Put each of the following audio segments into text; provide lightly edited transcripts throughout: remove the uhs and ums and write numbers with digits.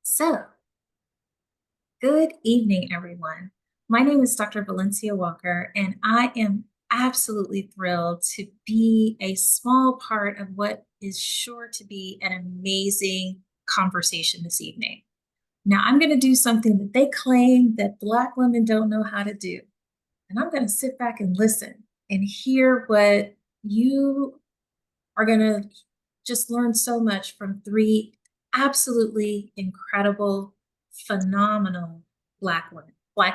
So, good evening, everyone. My name is Dr. Valencia Walker, and I am absolutely thrilled to be a small part of what is sure to be an amazing conversation this evening. Now, I'm going to do something that they claim that Black women don't know how to do, and I'm going to sit back and listen and hear what you are going to just learn so much from three absolutely incredible, phenomenal Black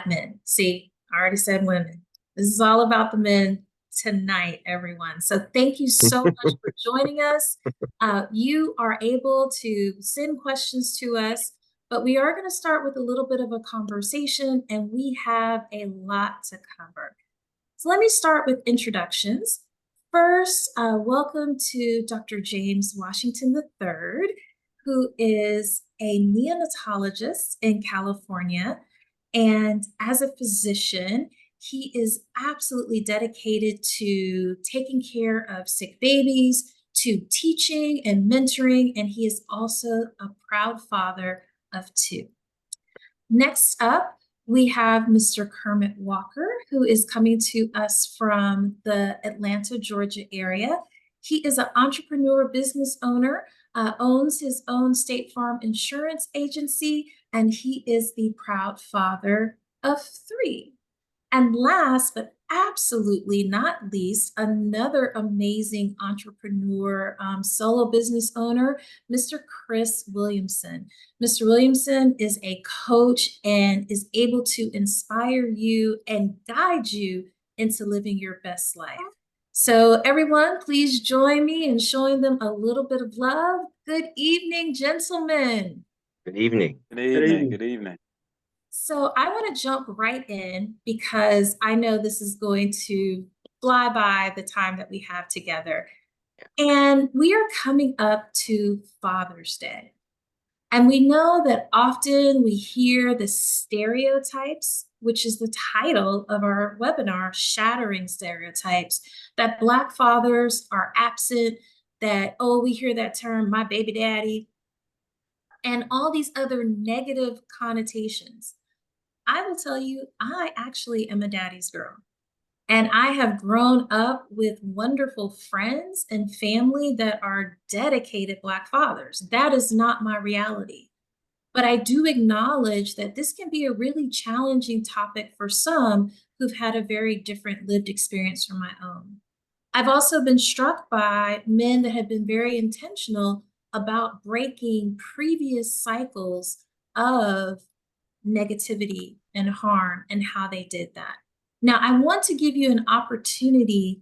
men. See, I already said women. This is all about the men tonight, everyone. So thank you so much for joining us. You are able to send questions to us, but we are going to start with a little bit of a conversation, and we have a lot to cover. So let me start with introductions. First, welcome to Dr. James Washington III, who is a neonatologist in California. And as a physician, he is absolutely dedicated to taking care of sick babies, to teaching and mentoring, and he is also a proud father of two. Next up, we have Mr. Kermit Walker, who is coming to us from the Atlanta, Georgia area. He is an entrepreneur business owner, owns his own State Farm insurance agency, and he is the proud father of three. And last but absolutely not least, another amazing entrepreneur, solo business owner, Mr. Chris Williamson. Mr. Williamson is a coach and is able to inspire you and guide you into living your best life. So, everyone, please join me in showing them a little bit of love. Good evening, gentlemen. Good evening. Good evening. Good evening. So I want to jump right in because I know this is going to fly by the time that we have together. And we are coming up to Father's Day. And we know that often we hear the stereotypes, which is the title of our webinar, Shattering Stereotypes, that Black fathers are absent, that, oh, we hear that term, my baby daddy, and all these other negative connotations. I will tell you, I actually am a daddy's girl. And I have grown up with wonderful friends and family that are dedicated Black fathers. That is not my reality. But I do acknowledge that this can be a really challenging topic for some who've had a very different lived experience from my own. I've also been struck by men that have been very intentional about breaking previous cycles of negativity and harm and how they did that. Now, I want to give you an opportunity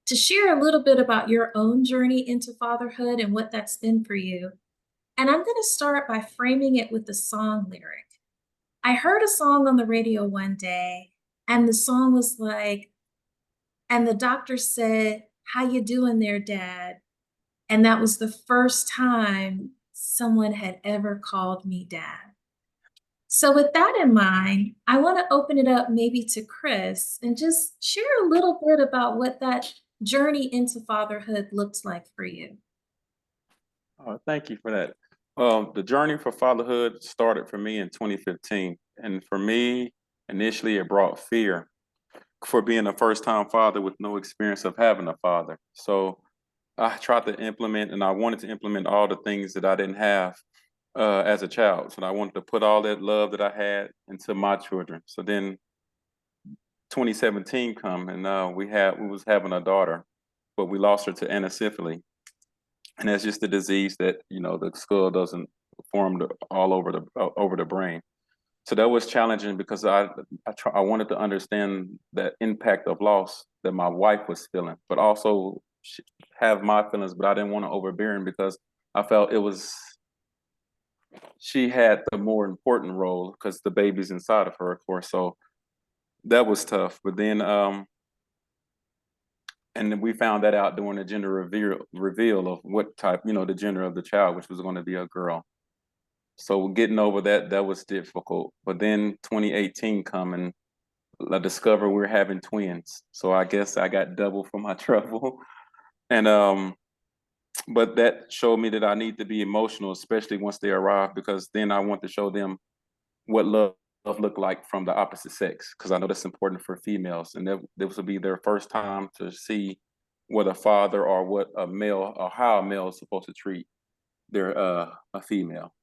to share a little bit about your own journey into fatherhood and what that's been for you. And I'm going to start by framing it with the song lyric. I heard a song on the radio one day, and the song was like, and the doctor said, "How you doing there, Dad?" And that was the first time someone had ever called me dad. So, with that in mind, I want to open it up maybe to Chris and just share a little bit about what that journey into fatherhood looks like for you. Thank you for that. The journey for fatherhood started for me in 2015. And for me, initially, it brought fear for being a first-time father with no experience of having a father. So I tried to implement, and I wanted to implement all the things that I didn't have as a child. So I wanted to put all that love that I had into my children. So then 2017 come, and we was having a daughter, but we lost her to anencephaly. And that's just a disease that, the skull doesn't form all over the brain. So that was challenging because I wanted to understand that impact of loss that my wife was feeling, but also have my feelings, but I didn't want to overbearing because I felt she had the more important role because the baby's inside of her, of course. So that was tough. But then, and then we found that out during the gender reveal of what type, the gender of the child, which was going to be a girl. So getting over that was difficult. But then 2018 come and I discovered we're having twins. So I guess I got double for my trouble. And but that showed me that I need to be emotional, especially once they arrive, because then I want to show them what love look like from the opposite sex, because I know that's important for females, and this will be their first time to see what a father or what a male or how a male is supposed to treat their a female.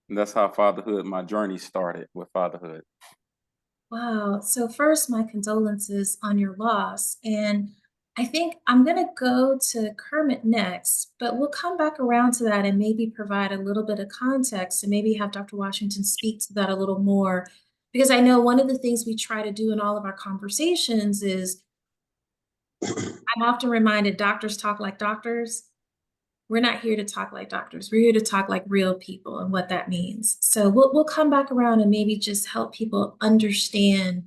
And that's how fatherhood, my journey started with fatherhood. Wow. So, first, my condolences on your loss. And I think I'm going to go to Kermit next, but we'll come back around to that and maybe provide a little bit of context and maybe have Dr. Washington speak to that a little more. Because I know one of the things we try to do in all of our conversations is I'm often reminded doctors talk like doctors. We're not here to talk like doctors. We're here to talk like real people and what that means. So we'll come back around and maybe just help people understand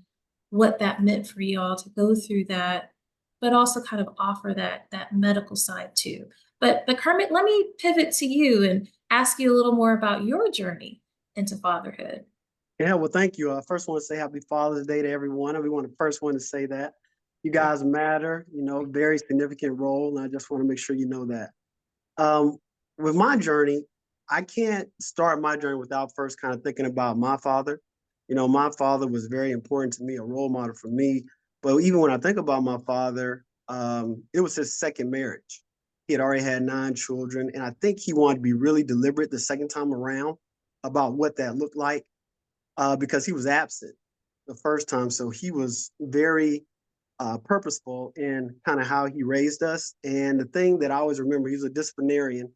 what that meant for you all to go through that, but also kind of offer that medical side too. But Kermit, let me pivot to you and ask you a little more about your journey into fatherhood. Yeah, well, thank you. First, I want to say Happy Father's Day to everyone. We want the first one to say that. You guys matter, very significant role, and I just want to make sure you know that. Um, with my journey, I can't start my journey without first kind of thinking about my father. My father was very important to me, a role model for me. But even when I think about my father, it was his second marriage. He had already had 9 children, and I think he wanted to be really deliberate the second time around about what that looked like because he was absent the first time. So he was very purposeful in kind of how he raised us. And the thing that I always remember, he was a disciplinarian.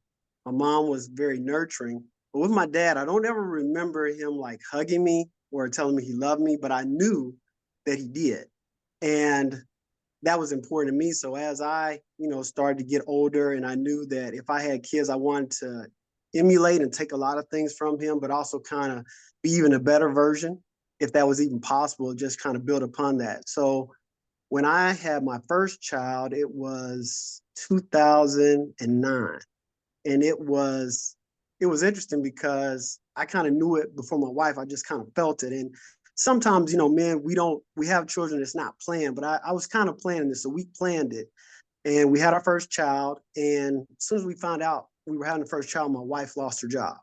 My mom was very nurturing. But with my dad, I don't ever remember him like hugging me or telling me he loved me, but I knew that he did. And that was important to me. So as I, started to get older and I knew that if I had kids, I wanted to emulate and take a lot of things from him, but also kind of be even a better version, if that was even possible, just kind of build upon that. So when I had my first child, it was 2009. And it was interesting because I kind of knew it before my wife. I just kind of felt it. And sometimes, men, we have children, it's not planned, but I was kind of planning this. So we planned it. And we had our first child. And as soon as we found out we were having the first child, my wife lost her job.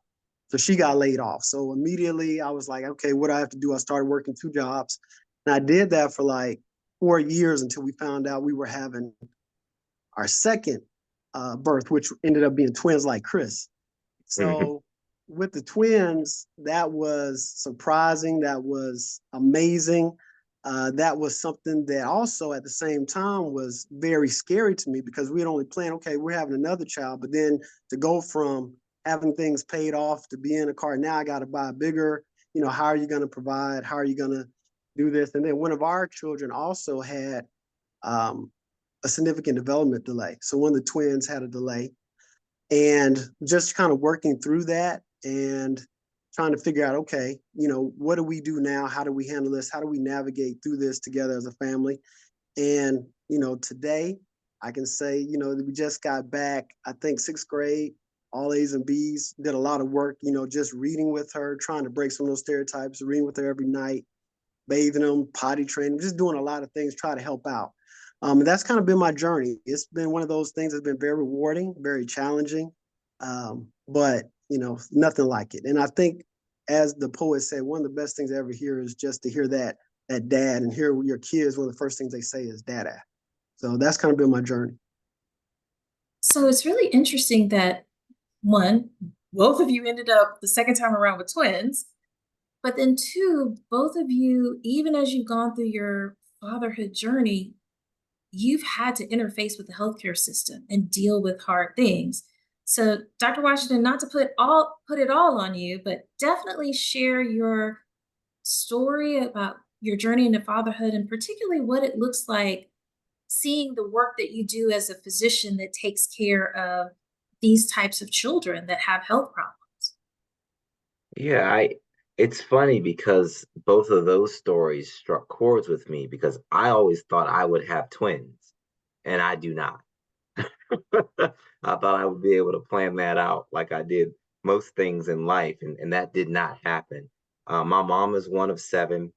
So she got laid off. So immediately I was like, okay, what do I have to do? I started working 2 jobs. And I did that for like 4 years until we found out we were having our second birth, which ended up being twins like Chris. Mm-hmm. So with the twins, that was surprising. That was amazing. That was something that also at the same time was very scary to me because we had only planned, okay, we're having another child, but then to go from having things paid off to be in a car, now I got to buy a bigger, how are you going to provide? How are you going to do this? And then one of our children also had um, a significant development delay. So one of the twins had a delay and just kind of working through that and trying to figure out, okay, what do we do now? How do we handle this? How do we navigate through this together as a family? And, today I can say, that we just got back, I think 6th grade, all A's and B's, did a lot of work, just reading with her, trying to break some of those stereotypes, reading with her every night, bathing them, potty training, just doing a lot of things, try to help out. And that's kind of been my journey. It's been one of those things that's been very rewarding, very challenging, but nothing like it. And I think, as the poet said, one of the best things I ever hear is just to hear that dad and hear your kids. One of the first things they say is "dada." So that's kind of been my journey. So it's really interesting that one, both of you ended up the second time around with twins. But then, two, both of you, even as you've gone through your fatherhood journey, you've had to interface with the healthcare system and deal with hard things. So, Dr. Washington, not to put it all on you, but definitely share your story about your journey into fatherhood and particularly what it looks like seeing the work that you do as a physician that takes care of these types of children that have health problems. Yeah, it's funny because both of those stories struck chords with me because I always thought I would have twins, and I do not. I thought I would be able to plan that out like I did most things in life, and that did not happen. My mom is one of seven.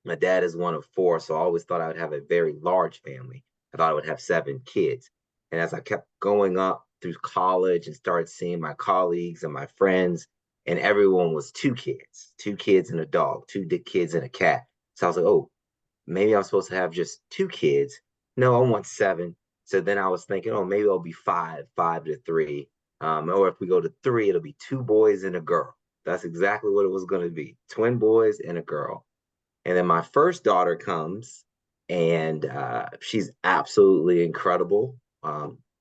My dad is one of four, so I always thought I would have a very large family. I thought I would have 7 kids. And as I kept going up through college and started seeing my colleagues and my friends, and everyone was two kids and a dog, kids and a cat. So I was like, oh, maybe I'm supposed to have just two kids. No, I want seven. So then I was thinking, oh, maybe it'll be five to three. Or if we go to three, it'll be two boys and a girl. That's exactly what it was going to be, twin boys and a girl. And then my first daughter comes, and she's absolutely incredible.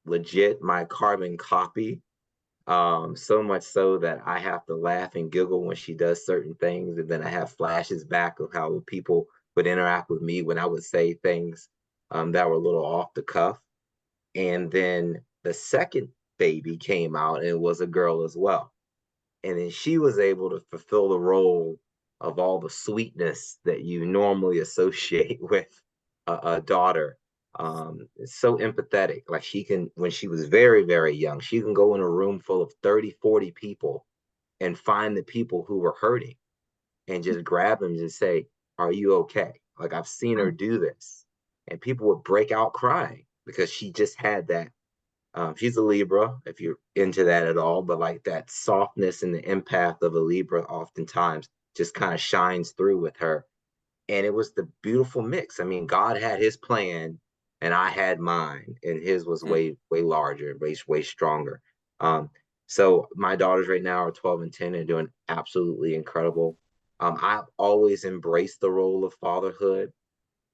Legit, my carbon copy. So much so that I have to laugh and giggle when she does certain things, and then I have flashes back of how people would interact with me when I would say things that were a little off the cuff. And then the second baby came out, and it was a girl as well. And then she was able to fulfill the role of all the sweetness that you normally associate with a daughter. It's so empathetic. Like she can, when she was very, very young, she can go in a room full of 30, 40 people and find the people who were hurting and just grab them and say, are you okay? Like I've seen her do this. And people would break out crying because she just had that. She's a Libra, if you're into that at all, but like that softness and the empath of a Libra oftentimes just kind of shines through with her. And it was the beautiful mix. I mean, God had his plan and I had mine, and his was way, way larger, way stronger. Um, so my daughters right now are 12 and 10 and doing absolutely incredible. I've always embraced the role of fatherhood.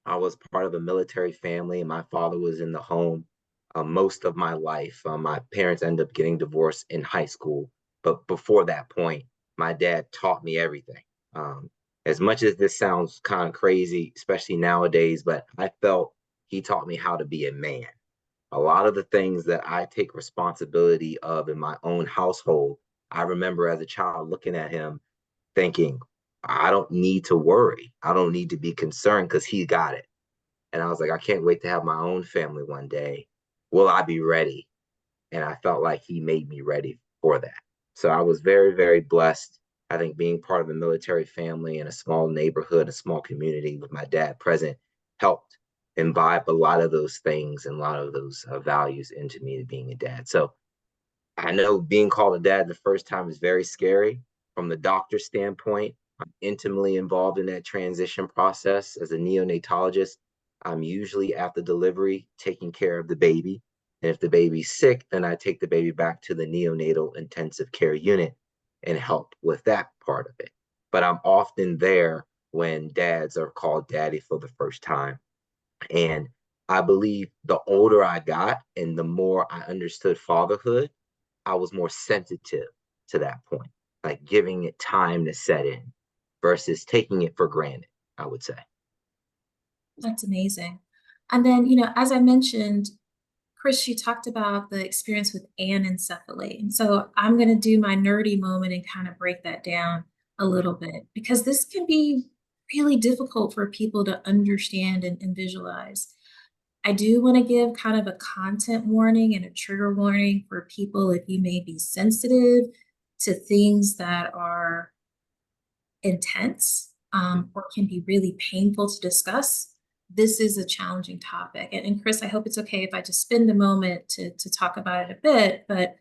I was part of a military family, and my father was in the home most of my life. My parents ended up getting divorced in high school, but before that point, my dad taught me everything. Um, as much as this sounds kind of crazy, especially nowadays, but I felt he taught me how to be a man. A lot of the things that I take responsibility of in my own household, I remember as a child looking at him thinking, I don't need to worry. I don't need to be concerned because he got it. And I was like, I can't wait to have my own family one day. Will I be ready? And I felt like he made me ready for that. So I was very, very blessed. I think being part of a military family in a small neighborhood, a small community with my dad present helped imbibe a lot of those things and a lot of those values into me to being a dad. So I know being called a dad the first time is very scary. From the doctor standpoint, I'm intimately involved in that transition process as a neonatologist. I'm usually at the delivery taking care of the baby. And if the baby's sick, then I take the baby back to the neonatal intensive care unit and help with that part of it. But I'm often there when dads are called daddy for the first time. And I believe the older I got and the more I understood fatherhood, I was more sensitive to that point, like giving it time to set in versus taking it for granted, I would say. That's amazing. And then, as I mentioned, Chris, you talked about the experience with anencephaly. And so I'm going to do my nerdy moment and kind of break that down a little bit because this can be really difficult for people to understand and visualize. I do want to give kind of a content warning and a trigger warning for people if you may be sensitive to things that are intense or can be really painful to discuss. This is a challenging topic. And Chris, I hope it's okay if I just spend a moment to talk about it a bit, but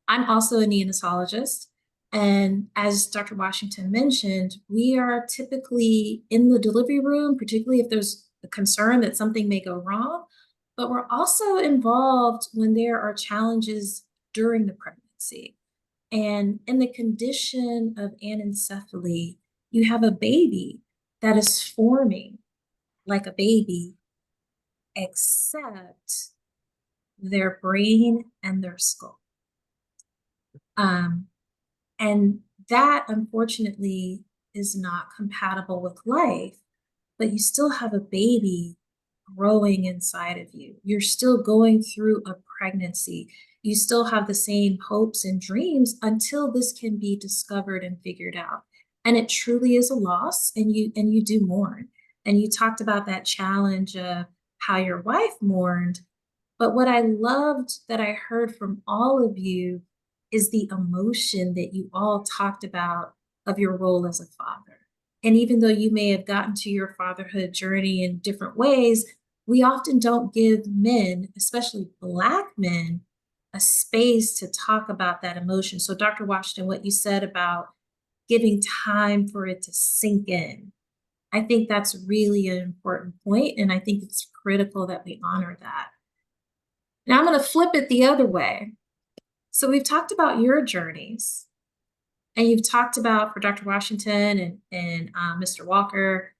I'm also a neonatologist. And as Dr. Washington mentioned, we are typically in the delivery room, particularly if there's a concern that something may go wrong, but we're also involved when there are challenges during the pregnancy. And in the condition of anencephaly, you have a baby that is forming like a baby, except their brain and their skull. And that unfortunately is not compatible with life, but you still have a baby growing inside of you. You're still going through a pregnancy. You still have the same hopes and dreams until this can be discovered and figured out. And it truly is a loss, and you do mourn. And you talked about that challenge of how your wife mourned. But what I loved that I heard from all of you is the emotion that you all talked about of your role as a father. And even though you may have gotten to your fatherhood journey in different ways, we often don't give men, especially Black men, a space to talk about that emotion. So, Dr. Washington, what you said about giving time for it to sink in, I think that's really an important point, and I think it's critical that we honor that. Now, I'm going to flip it the other way. So, we've talked about your journeys, and you've talked about for Dr. Washington and Mr. Walker,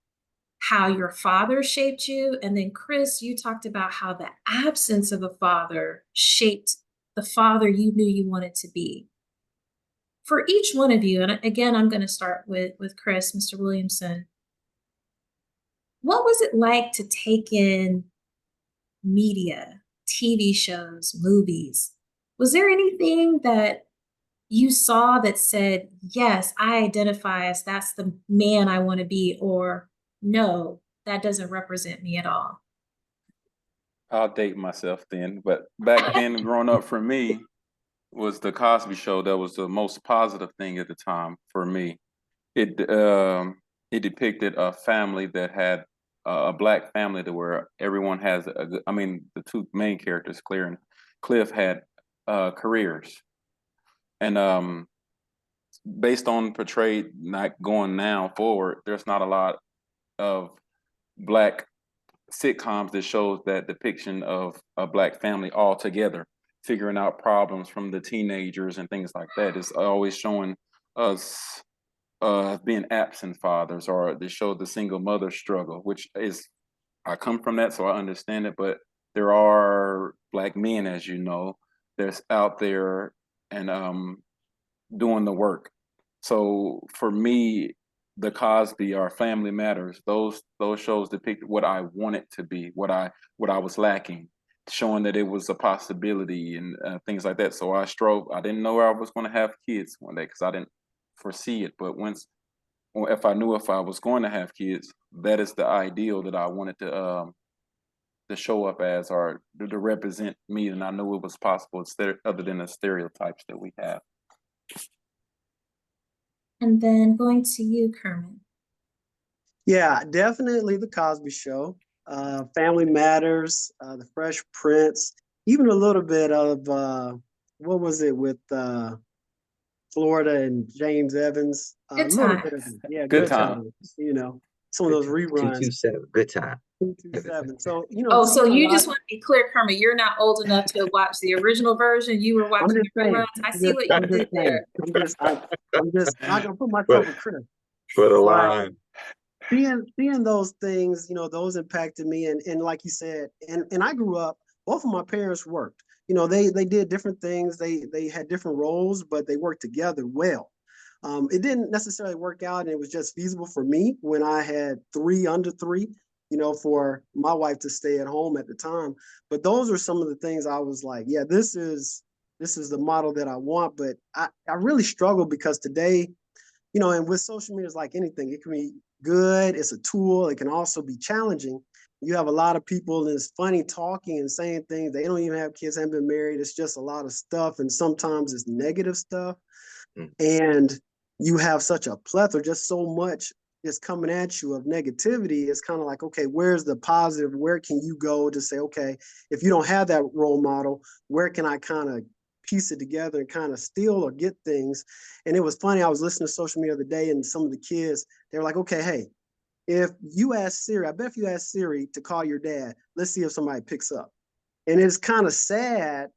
how your father shaped you. And then, Chris, you talked about how the absence of a father shaped the father you knew you wanted to be. For each one of you, and again, I'm going to start with Chris, Mr. Williamson. What was it like to take in media, TV shows, movies? Was there anything that you saw that said, yes, I identify as that's the man I want to be, or no, that doesn't represent me at all? I'll date myself then, but back then, growing up for me was the Cosby Show. That was the most positive thing at the time for me. It depicted a family that had a Black family to where everyone has I mean, the two main characters, Claire and Cliff, had careers, and based on portrayed not going now forward, there's not a lot of Black sitcoms that shows that depiction of a Black family all together, figuring out problems from the teenagers and things like that. It's always showing us being absent fathers, or they show the single mother struggle, which is, I come from that, so I understand it. But there are Black men, as you know, that's out there and doing the work. So for me, the Cosby or Family Matters, those shows depict what I wanted to be, what I was lacking, showing that it was a possibility and things like that. So I strove. I didn't know I was going to have kids one day because I didn't foresee it. But once, or if I knew if I was going to have kids, that is the ideal that I wanted to show up as, or to represent me, and I knew it was possible, other than the stereotypes that we have. And then going to you, Kermit. Yeah, definitely the Cosby Show, Family Matters, The Fresh Prince, even a little bit of what was it with Florida and James Evans? A Good little bit of times. yeah, Good good time. times. Some of Good those time. reruns. 227. Good time. 227. So Oh, so seeing a you lot. just want to be clear, Kermit, you're not old enough to watch the original version. You were I'm watching just the reruns. saying. I see what you I'm just did saying. there. I'm just not gonna put myself But in Chris. for the But line. seeing those things, those impacted me, and like you said, and I grew up. Both of my parents worked. They did different things. They had different roles, but they worked together well. It didn't necessarily work out, and it was just feasible for me when I had three under three. For my wife to stay at home at the time. But those are some of the things I was like, yeah, this is the model that I want. But I really struggle because today, and with social media, it's like anything. It can be good. It's a tool. It can also be challenging. You have a lot of people, and it's funny talking and saying things. They don't even have kids, haven't been married. It's just a lot of stuff, and sometimes it's negative stuff. Mm. And you have such a plethora, just so much is coming at you of negativity. It's kind of like, okay, where's the positive? Where can you go to say, okay, if you don't have that role model, where can I kind of piece it together and kind of steal or get things? And it was funny. I was listening to social media the other day, and some of the kids, they were like, okay, hey, if you ask Siri, I bet if you ask Siri to call your dad, let's see if somebody picks up. And it's kind of sad,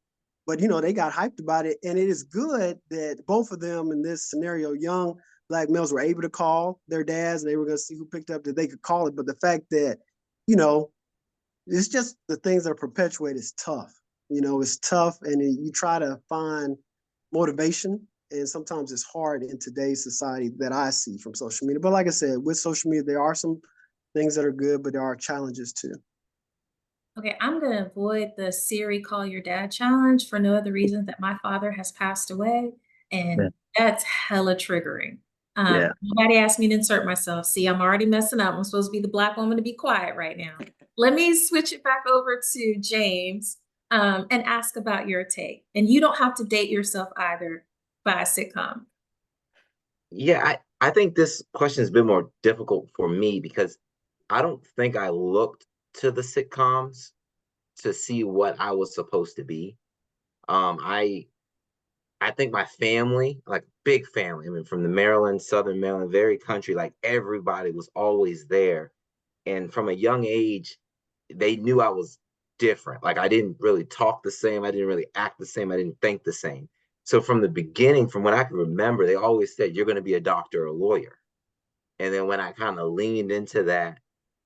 but they got hyped about it. And it is good that both of them in this scenario, young Black males, were able to call their dads, and they were going to see who picked up, that they could call it. But the fact that, it's just the things that are perpetuated is tough. It's tough, and you try to find motivation, and sometimes it's hard in today's society that I see from social media. But like I said, with social media, there are some things that are good, but there are challenges too. Okay, I'm going to avoid the Siri call your dad challenge for no other reason that my father has passed away. Yeah. And that's hella triggering. Yeah. Nobody asked me to insert myself. See, I'm already messing up. I'm supposed to be the Black woman to be quiet right now. Let me switch it back over to James and ask about your take. And you don't have to date yourself either by a sitcom. Yeah, I think this question has been more difficult for me because I don't think I looked to the sitcoms to see what I was supposed to be. I think my family, like big family, I mean, from the Maryland, Southern Maryland, very country, like everybody was always there. And from a young age, they knew I was different. Like I didn't really talk the same. I didn't really act the same. I didn't think the same. So from the beginning, from what I can remember, they always said, you're going to be a doctor or a lawyer. And then when I kind of leaned into that,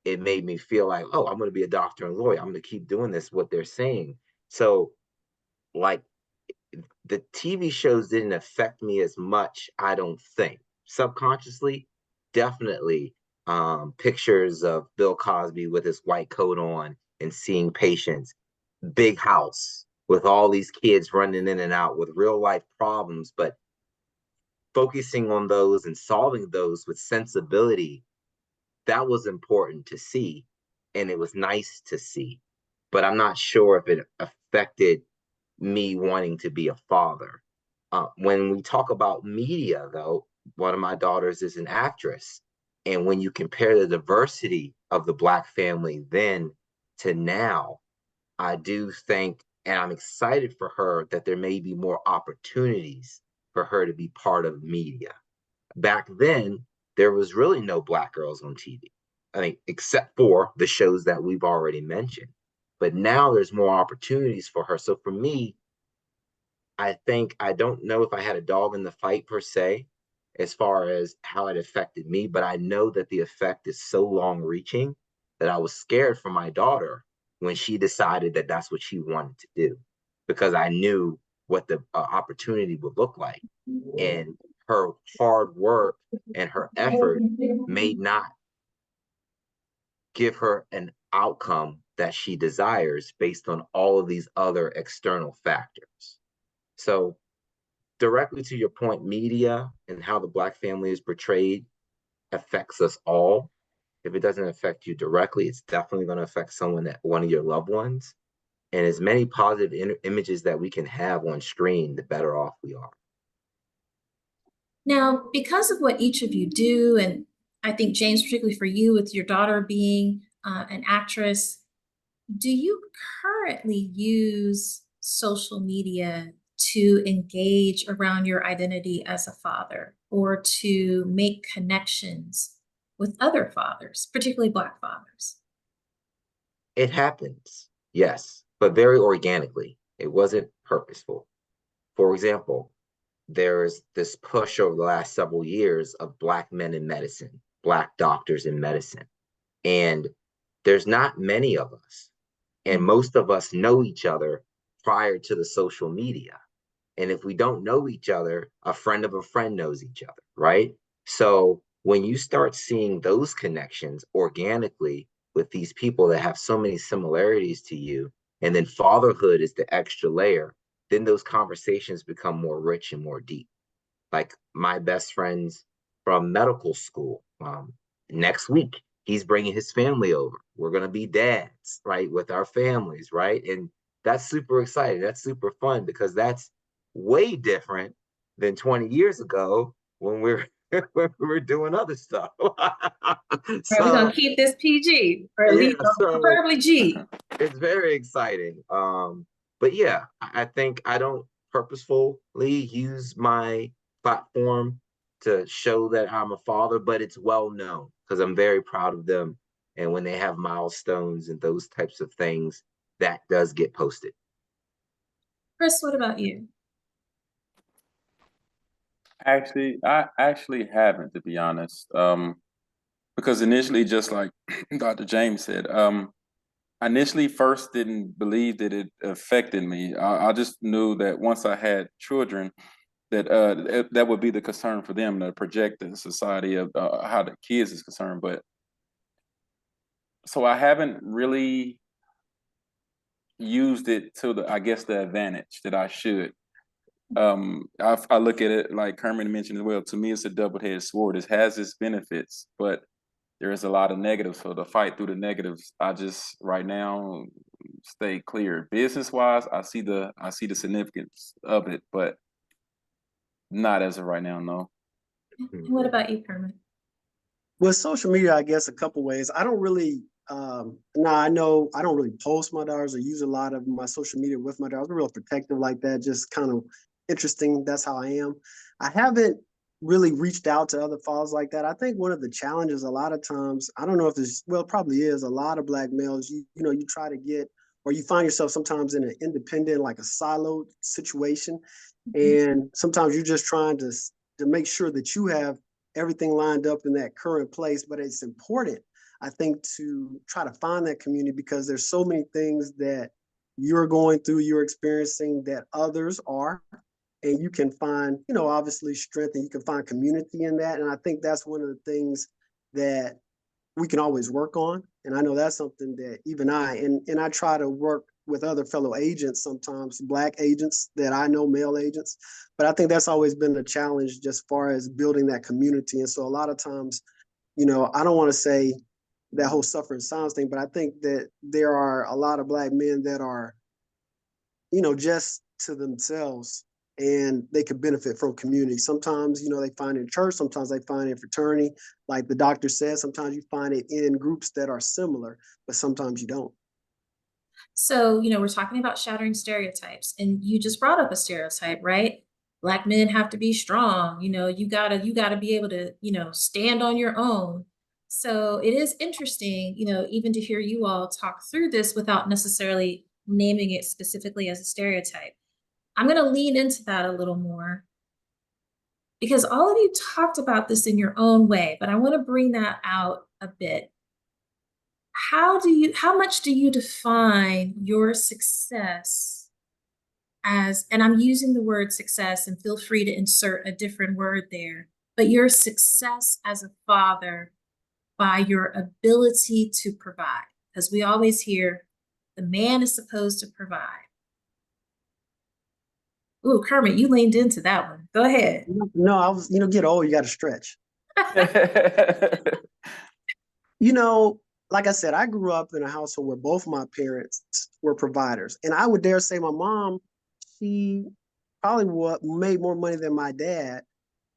it made me feel like, oh, I'm going to be a doctor and lawyer. I'm going to keep doing this, what they're saying. So like the TV shows didn't affect me as much, I don't think. Subconsciously, definitely pictures of Bill Cosby with his white coat on and seeing patients, big house with all these kids running in and out with real life problems, but focusing on those and solving those with sensibility, that was important to see. And it was nice to see. But I'm not sure if it affected me wanting to be a father. When we talk about media, though, one of my daughters is an actress. And when you compare the diversity of the Black family then to now, I do think, and I'm excited for her, that there may be more opportunities for her to be part of media. Back then, there was really no Black girls on TV. I mean, except for the shows that we've already mentioned. But now there's more opportunities for her. So for me, I think I don't know if I had a dog in the fight per se, as far as how it affected me, but I know that the effect is so long reaching that I was scared for my daughter when she decided that that's what she wanted to do, because I knew what the opportunity would look like. And her hard work and her effort may not give her an outcome that she desires based on all of these other external factors. So directly to your point, media and how the Black family is portrayed affects us all. If it doesn't affect you directly, it's definitely going to affect one of your loved ones. And as many positive images that we can have on screen, the better off we are. Now, because of what each of you do, and I think James, particularly for you with your daughter being an actress, do you currently use social media to engage around your identity as a father or to make connections with other fathers, particularly Black fathers? It happens, yes, but very organically. It wasn't purposeful. For example, there's this push over the last several years of Black men in medicine, Black doctors in medicine. And there's not many of us. And most of us know each other prior to the social media. And if we don't know each other, a friend of a friend knows each other, right? So when you start seeing those connections organically with these people that have so many similarities to you, and then fatherhood is the extra layer, then those conversations become more rich and more deep. Like my best friends from medical school, next week, he's bringing his family over. We're going to be dads, right, with our families, right? And that's super exciting. That's super fun because that's way different than 20 years ago when when we were doing other stuff. Right, we're gonna So keep this PG, or at yeah, least so preferably G. it's very exciting. But yeah, I think I don't purposefully use my platform to show that I'm a father, but it's well known because I'm very proud of them. And when they have milestones and those types of things, that does get posted. Chris, what about you? Actually, I actually haven't, to be honest. Because initially, just like Dr. James said, I initially first didn't believe that it affected me. I just knew that once I had children, that that would be the concern for them to project the society of how the kids is concerned. But so I haven't really used it to the, I guess, the advantage that I should. I look at it like Kermit mentioned as well. To me, it's a double-edged sword. It has its benefits, but there is a lot of negatives. So to fight through the negatives, I just right now stay clear. Business-wise, I see the significance of it, but not as of right now. No. And what about you, Kermit? With social media, I guess a couple ways. I don't really Now I know I don't really post my daughters or use a lot of my social media with my daughters. I'm real protective like that, just kind of interesting. That's how I am. I haven't really reached out to other fathers like that. I think one of the challenges a lot of times, I don't know if it's, well, it probably is, a lot of Black males, you know, you try to get, or you find yourself sometimes in an independent, like a siloed situation. Mhm. And sometimes you're just trying to make sure that you have everything lined up in that current place. But it's important, I think, to try to find that community, because there's so many things that you're going through, you're experiencing that others are, and you can find, you know, obviously strength, and you can find community in that. And I think that's one of the things that we can always work on. And I know that's something that even I try to work with other fellow agents, sometimes Black agents that I know, male agents. But I think that's always been a challenge, just far as building that community. And so a lot of times, you know, I don't want to say that whole suffering silence thing, but I think that there are a lot of Black men that are, you know, just to themselves, and they could benefit from community. Sometimes, you know, they find it in church, sometimes they find it in fraternity. Like the doctor said, sometimes you find it in groups that are similar, but sometimes you don't. So, we're talking about shattering stereotypes, and you just brought up a stereotype, right? Black men have to be strong. You gotta be able to, stand on your own. So it is interesting, even to hear you all talk through this without necessarily naming it specifically as a stereotype. I'm gonna lean into that a little more because all of you talked about this in your own way, but I want to bring that out a bit. How much do you define your success as, and I'm using the word success, and feel free to insert a different word there, but your success as a father by your ability to provide? Because we always hear the man is supposed to provide. Ooh, Kermit, you leaned into that one. Go ahead. No, I was, you know, get old, you got to stretch. You know, like I said, I grew up in a household where both my parents were providers. And I would dare say my mom, she probably made more money than my dad,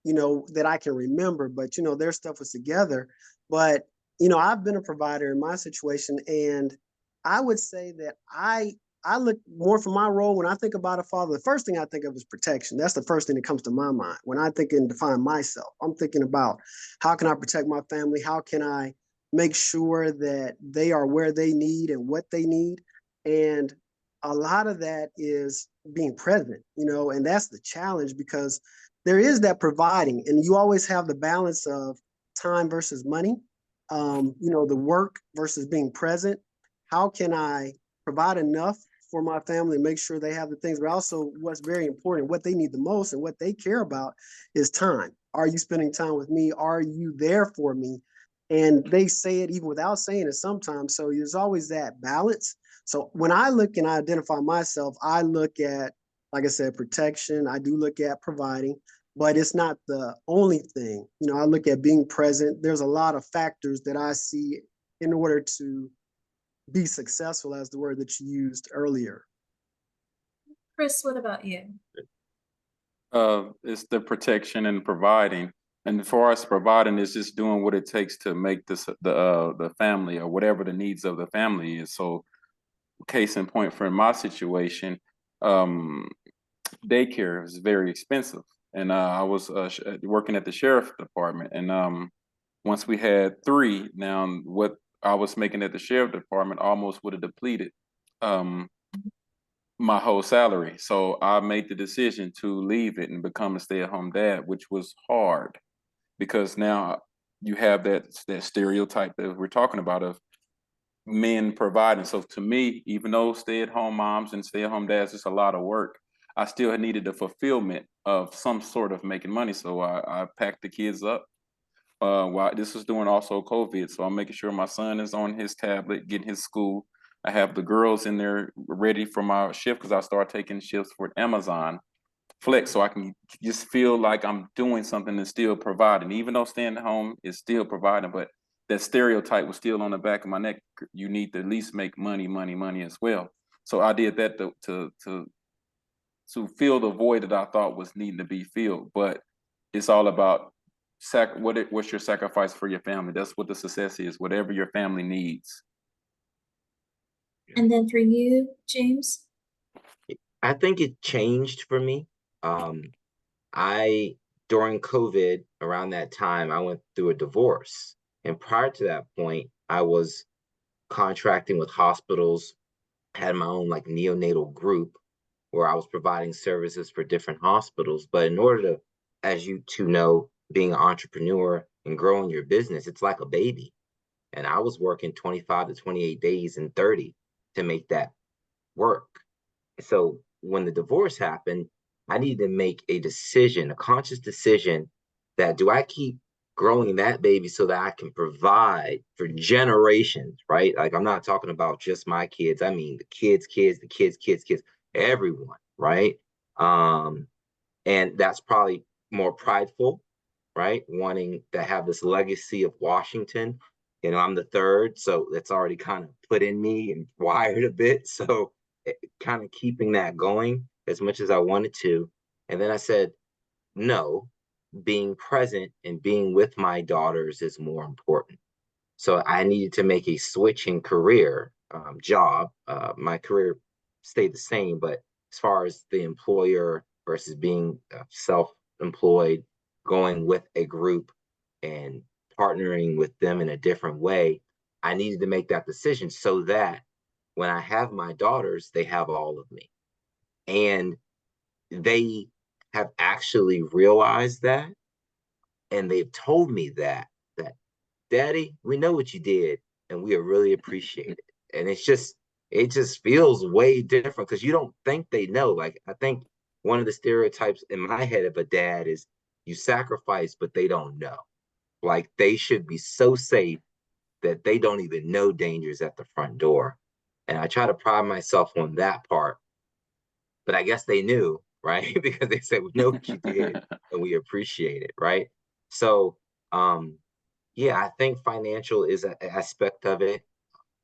you know, that I can remember. But, you know, their stuff was together. But, you know, I've been a provider in my situation. And I would say that I look more for my role when I think about a father. The first thing I think of is protection. That's the first thing that comes to my mind when I think and define myself. I'm thinking about how can I protect my family? How can I make sure that they are where they need and what they need? And a lot of that is being present, you know, and that's the challenge, because there is that providing, and you always have the balance of time versus money, you know, the work versus being present. How can I provide enough for my family and make sure they have the things, but also what's very important, what they need the most and what they care about is time. Are you spending time with me? Are you there for me? And they say it even without saying it sometimes. So there's always that balance. So when I look and I identify myself, I look at, like I said, protection. I do look at providing, but it's not the only thing. You know, I look at being present. There's a lot of factors that I see in order to be successful, as the word that you used earlier. Chris, what about you? It's the protection and providing. And for us, providing is just doing what it takes to make the family, or whatever the needs of the family is. So, case in point, for my situation, um, daycare is very expensive, and I was working at the sheriff department, and once we had three, now what I was making at the sheriff department almost would have depleted um, my whole salary. So I made the decision to leave it and become a stay-at-home dad, which was hard because now you have that stereotype that we're talking about of men providing. So to me, even though stay-at-home moms and stay-at-home dads is a lot of work, I still needed the fulfillment of some sort of making money. So I packed the kids up. While this was doing also COVID, so I'm making sure my son is on his tablet, getting his school. I have the girls in there ready for my shift because I start taking shifts for Amazon Flex, so I can just feel like I'm doing something and still providing, even though staying at home is still providing. But that stereotype was still on the back of my neck. You need to at least make money, money, money as well. So I did that to fill the void that I thought was needing to be filled. But it's all about what's your sacrifice for your family. That's what the success is. Whatever your family needs, And then for you, James? I think it changed for me. I During COVID, around that time, I went through a divorce. And prior to that point, I was contracting with hospitals, had my own like neonatal group where I was providing services for different hospitals. But in order to, as you two know, being an entrepreneur and growing your business, it's like a baby. And I was working 25 to 28 days and 30 to make that work. So when the divorce happened, I needed to make a decision, a conscious decision that do I keep growing that baby so that I can provide for generations, right? Like I'm not talking about just my kids. I mean the kids, the kids, everyone, right? Um, and that's probably more prideful, right? Wanting to have this legacy of Washington. You know, I'm the third, so that's already kind of put in me and wired a bit. So kind of keeping that going as much as I wanted to. And then I said, no, being present and being with my daughters is more important. So I needed to make a switch in career, job. My career stayed the same, but as far as the employer versus being self-employed, going with a group and partnering with them in a different way, I needed to make that decision so that when I have my daughters, they have all of me. And they have actually realized that, and they've told me that Daddy, we know what you did, and we really appreciate it. And it just feels way different because you don't think they know. Like I think one of the stereotypes in my head of a dad is you sacrifice, but they don't know. Like they should be so safe that they don't even know dangers at the front door. And I try to pride myself on that part, but I guess they knew, right? Because they said, we know what you did and we appreciate it, right? So yeah, I think financial is an aspect of it.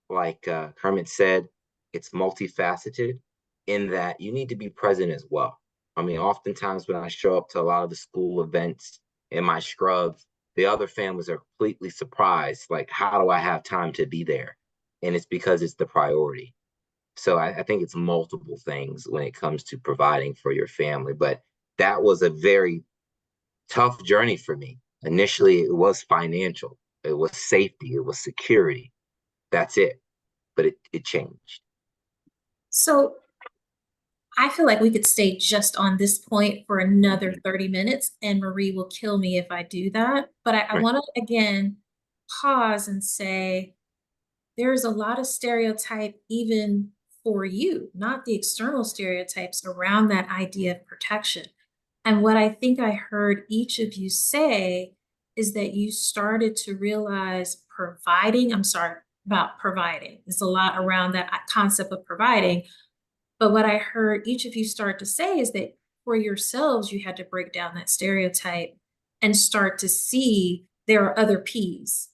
Like Kermit said, it's multifaceted in that you need to be present as well. I mean, oftentimes when I show up to a lot of the school events in my scrubs, the other families are completely surprised. Like, how do I have time to be there? And it's because it's the priority. So I think it's multiple things when it comes to providing for your family. But that was a very tough journey for me. Initially, it was financial, it was safety, it was security. That's it. But it changed. So I feel like we could stay just on this point for another 30 minutes, and Marie will kill me if I do that. But I Right. want to again pause and say there's a lot of stereotype even for you, not the external stereotypes around that idea of protection. And what I think I heard each of you say is that you started to realize providing, I'm sorry, about providing. There's a lot around that concept of providing. But what I heard each of you start to say is that for yourselves, you had to break down that stereotype and start to see there are other P's,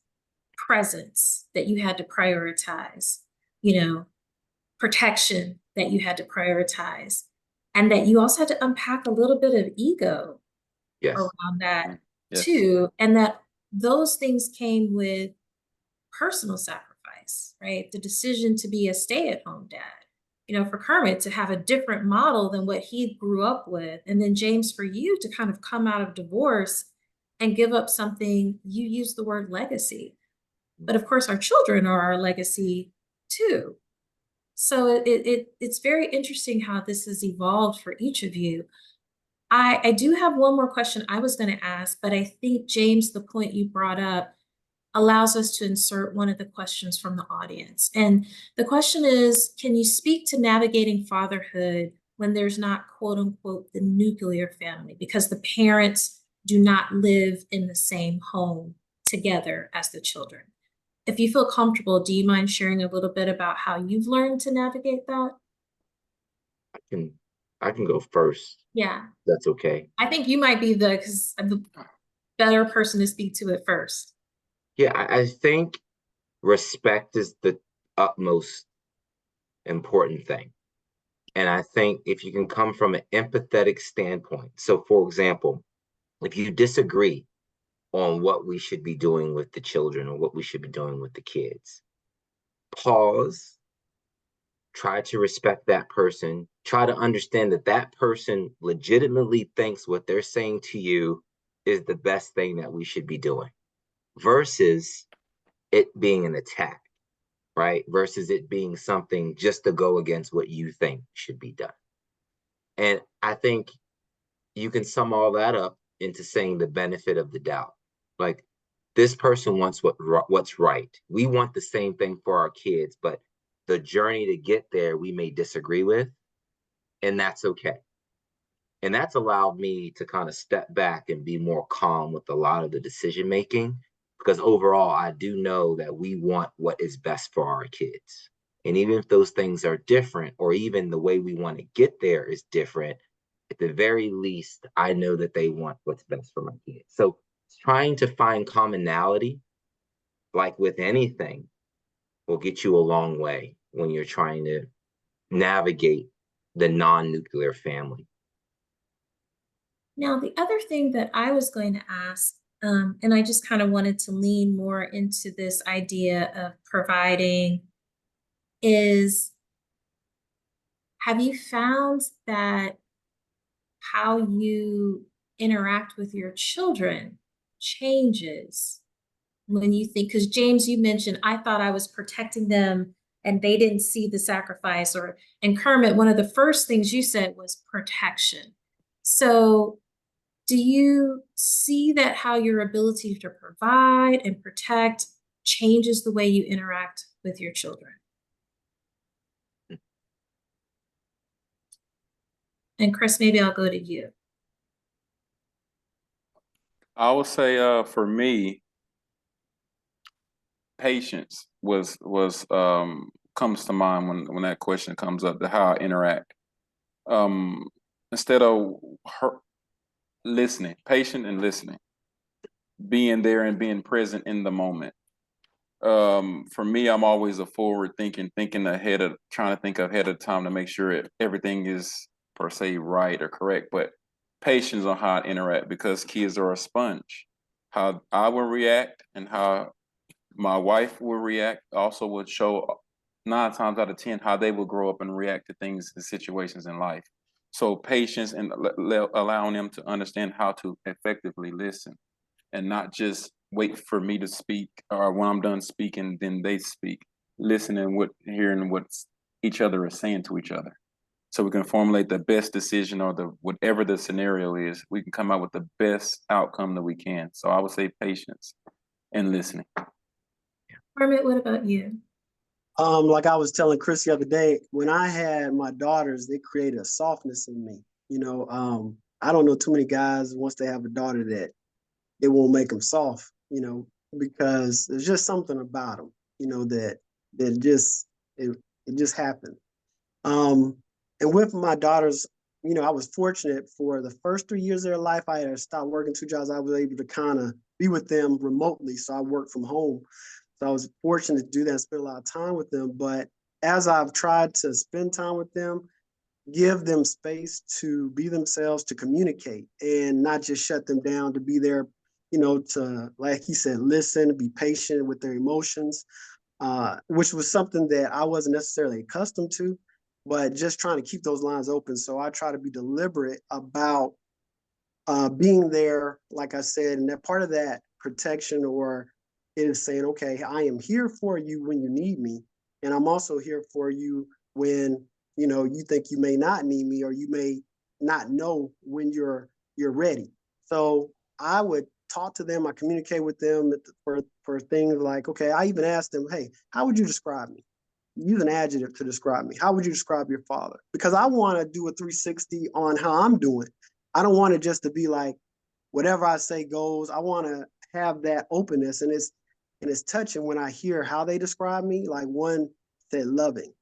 presence that you had to prioritize, you know, protection that you had to prioritize, and that you also had to unpack a little bit of ego Yes. around that Yes. too, and that those things came with personal sacrifice, right? The decision to be a stay-at-home dad. You know, for Kermit to have a different model than what he grew up with. And then James, for you to kind of come out of divorce and give up something, you use the word legacy. But of course, our children are our legacy too. So it's very interesting how this has evolved for each of you. I do have one more question I was going to ask, but I think, James, the point you brought up allows us to insert one of the questions from the audience. And the question is, can you speak to navigating fatherhood when there's not, quote unquote, the nuclear family, because the parents do not live in the same home together as the children? If you feel comfortable, do you mind sharing a little bit about how you've learned to navigate that? I can I can go first. Yeah, That's okay. I think you might be because I'm the better person to speak to it first. Yeah, I think respect is the utmost important thing. And I think if you can come from an empathetic standpoint, so for example, if you disagree on what we should be doing with the children or what we should be doing with the kids, pause, Try to respect that person. Try to understand that that person legitimately thinks what they're saying to you is the best thing that we should be doing versus it being an attack, right? Versus it being something just to go against what you think should be done. And I think you can sum all that up into saying the benefit of the doubt. Like, this person wants what's right. We want the same thing for our kids, but the journey to get there we may disagree with, and that's okay. And that's allowed me to kind of step back and be more calm with a lot of the decision making, because overall I do know that we want what is best for our kids. And even if those things are different, or even the way we want to get there is different, at the very least, I know that they want what's best for my kids. So trying to find commonality, like with anything, will get you a long way when you're trying to navigate the non-nuclear family. Now, the other thing that I was going to ask, and I just kind of wanted to lean more into this idea of providing, is have you found that how you interact with your children changes when you think, because James, you mentioned, I thought I was protecting them and they didn't see the sacrifice, or, and Kermit, one of the first things you said was protection. So do you see that how your ability to provide and protect changes the way you interact with your children? And Chris, maybe I'll go to you. I would say for me, patience was comes to mind when that question comes up, to how I interact. Instead of listening, patient and listening, being there and being present in the moment. For me, I'm always a forward thinking ahead of, trying to think ahead of time to make sure everything is per se right or correct, but patience on how I interact, because kids are a sponge. How I will react and how my wife will react also would show 9 times out of 10 how they will grow up and react to things and situations in life. So patience and allowing them to understand how to effectively listen and not just wait for me to speak, or when I'm done speaking, then they speak. Listening, hearing what each other is saying to each other, so we can formulate the best decision, or whatever the scenario is, we can come out with the best outcome that we can. So I would say patience and listening. Kermit, what about you? Like I was telling Chris the other day, when I had my daughters, they created a softness in me. I don't know too many guys once they have a daughter that it won't make them soft, because there's just something about them, that just it just happened. And with my daughters, I was fortunate for the first 3 years of their life. I had stopped working 2 jobs. I was able to kind of be with them remotely, so I worked from home. So I was fortunate to do that and spend a lot of time with them. But as I've tried to spend time with them, give them space to be themselves, to communicate, and not just shut them down, to be there, to, like he said, listen, be patient with their emotions, which was something that I wasn't necessarily accustomed to, but just trying to keep those lines open. So I try to be deliberate about being there, like I said, and that part of that protection, or is saying, okay, I am here for you when you need me, and I'm also here for you when you think you may not need me, or you may not know when you're ready. So I would talk to them. I communicate with them for things like, okay, I even asked them, hey, how would you describe me? Use an adjective to describe me. How would you describe your father? Because I want to do a 360 on how I'm doing. I don't want it just to be like whatever I say goes. I want to have that openness, and it's touching when I hear how they describe me. Like, one said loving,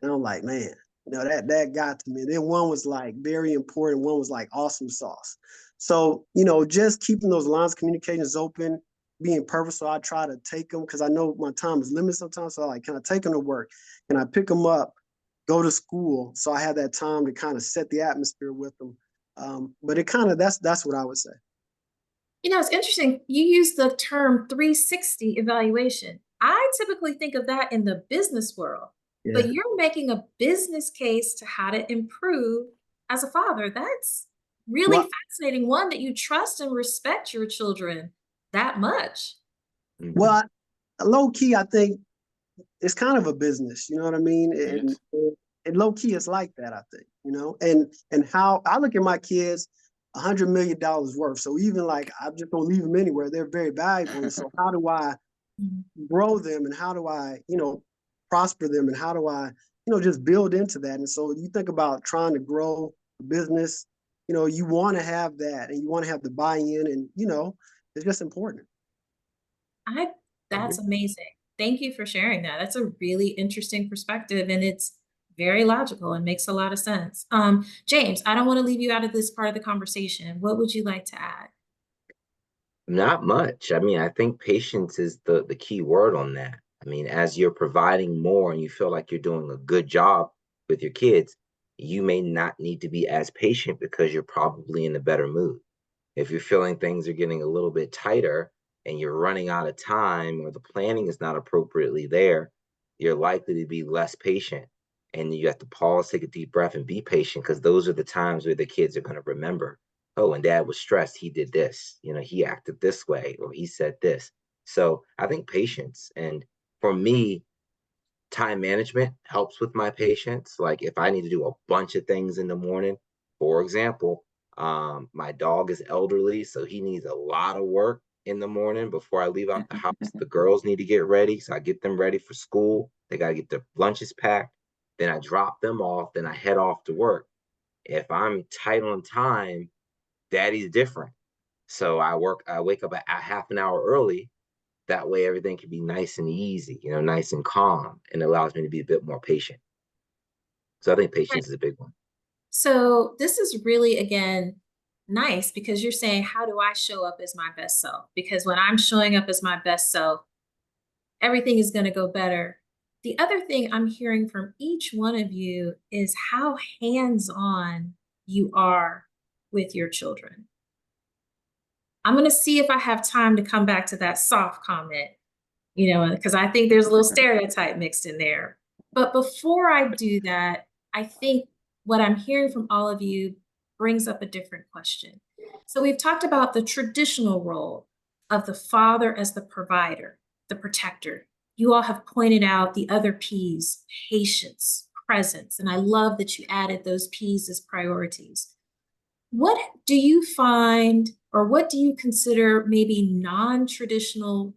and I'm like, man, that got to me. Then one was like very important. One was like awesome sauce. So just keeping those lines of communications open, being purposeful. I try to take them because I know my time is limited sometimes. So can I take them to work? Can I pick them up, go to school? So I have that time to kind of set the atmosphere with them. But it kind of, that's what I would say. It's interesting. You use the term 360 evaluation. I typically think of that in the business world. Yeah. but you're making a business case to how to improve as a father. That's really Well, fascinating. One, that you trust and respect your children that much. Mhm. well, low key, I think it's kind of a business. You know what I mean? Yes. And low key, it's like that. I think. And how I look at my kids, $100 million worth. So even like I'm just gonna leave them anywhere. They're very valuable. And so how do I Mhm. grow them, and how do I prosper them, and how do I just build into that? And so you think about trying to grow a business, you want to have that, and you want to have the buy-in, and it's just important. I Agree. That's amazing. Thank you for sharing that. That's a really interesting perspective and it's very logical and makes a lot of sense. James, I don't want to leave you out of this part of the conversation. What would you like to add? Not much. I mean, I think patience is the key word on that. I mean, as you're providing more and you feel like you're doing a good job with your kids, you may not need to be as patient because you're probably in a better mood. If you're feeling things are getting a little bit tighter and you're running out of time or the planning is not appropriately there, you're likely to be less patient. And you have to pause, take a deep breath, and be patient because those are the times where the kids are going to remember, oh, when dad was stressed, he did this, he acted this way, or he said this. So I think patience. And for me, time management helps with my patience. Like if I need to do a bunch of things in the morning, for example, my dog is elderly, so he needs a lot of work in the morning before I leave out the house. The girls need to get ready, so I get them ready for school. They got to get their lunches packed. Then I drop them off. Then I head off to work. If I'm tight on time, daddy's different. So I wake up a half an hour early. That way everything can be nice and easy, nice and calm, and allows me to be a bit more patient. So I think Right. patience is a big one. So this is really, again, nice because you're saying, how do I show up as my best self? Because when I'm showing up as my best self, everything is going to go better. The other thing I'm hearing from each one of you is how hands on you are with your children. I'm going to see if I have time to come back to that soft comment, because I think there's a little stereotype mixed in there. But before I do that, I think what I'm hearing from all of you brings up a different question. So we've talked about the traditional role of the father as the provider, the protector. You all have pointed out the other P's, patience, presence, and I love that you added those P's as priorities. What do you find, or what do you consider maybe non-traditional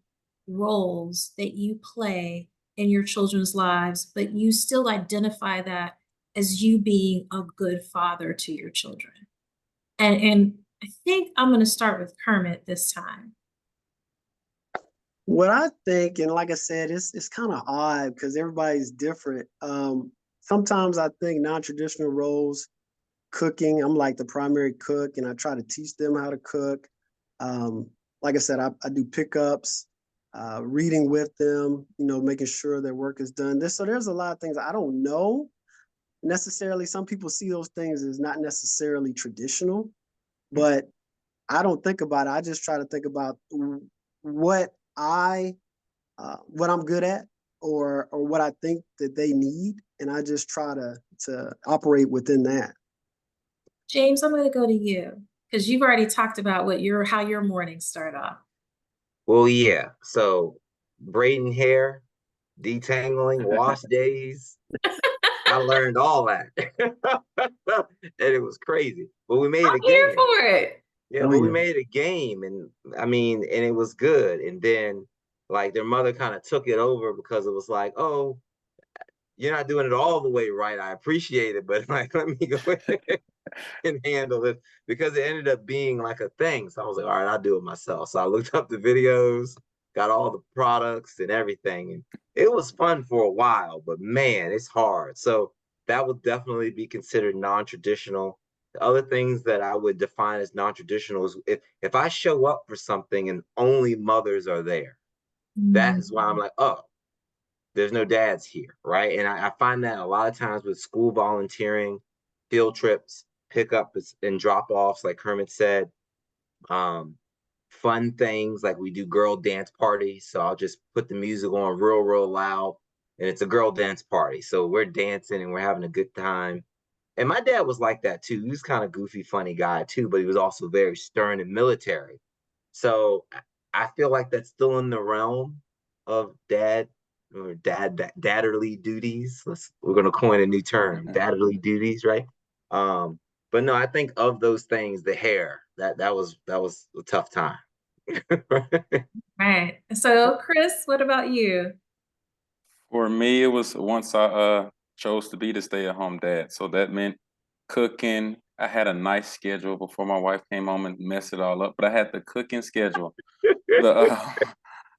roles that you play in your children's lives, but you still identify that as you being a good father to your children? And I think I'm going to start with Kermit this time. What I think, and like I said, it's kind of odd because everybody's different. Sometimes I think non-traditional roles, cooking, I'm like the primary cook, and I try to teach them how to cook. Um, like I said, I do pickups, reading with them, making sure their work is done. So there's a lot of things I don't know necessarily. Some people see those things as not necessarily traditional, but I don't think about it. I just try to think about what what I'm good at, or what I think that they need, and I just try to operate within that. James, I'm going to go to you because you've already talked about how your mornings start off. Well, yeah. So braiding hair, detangling, wash days. I learned all that. And it was crazy. But we made I'm a here game. for it. Yeah, Oh but we yeah. made a game, and I mean, and it was good. And then like their mother kind of took it over because it was like, oh, you're not doing it all the way right. I appreciate it, but like let me go and handle it because it ended up being like a thing. So I was like, all right, I'll do it myself. So I looked up the videos, got all the products and everything. And it was fun for a while, but man, it's hard. So that would definitely be considered non-traditional. The other things that I would define as non-traditional is if I show up for something and only mothers are there, that is why I'm like, oh, there's no dads here, right? And I find that a lot of times with school volunteering, field trips, pickups and drop offs, like Kermit said, um, fun things like we do girl dance parties. So I'll just put the music on real, real loud. and it's a girl dance party. So we're dancing and we're having a good time. And my dad was like that too. He was kind of goofy, funny guy too, but he was also very stern and military. So I feel like that's still in the realm of dad or dadderly duties. We're gonna coin a new term, dadderly duties, right? Um, but no, I think of those things, the hair, that was a tough time. Right. So, Chris, what about you? For me, it was once I chose to be the stay-at-home dad. So that meant cooking. I had a nice schedule before my wife came home and messed it all up. But I had the cooking schedule. The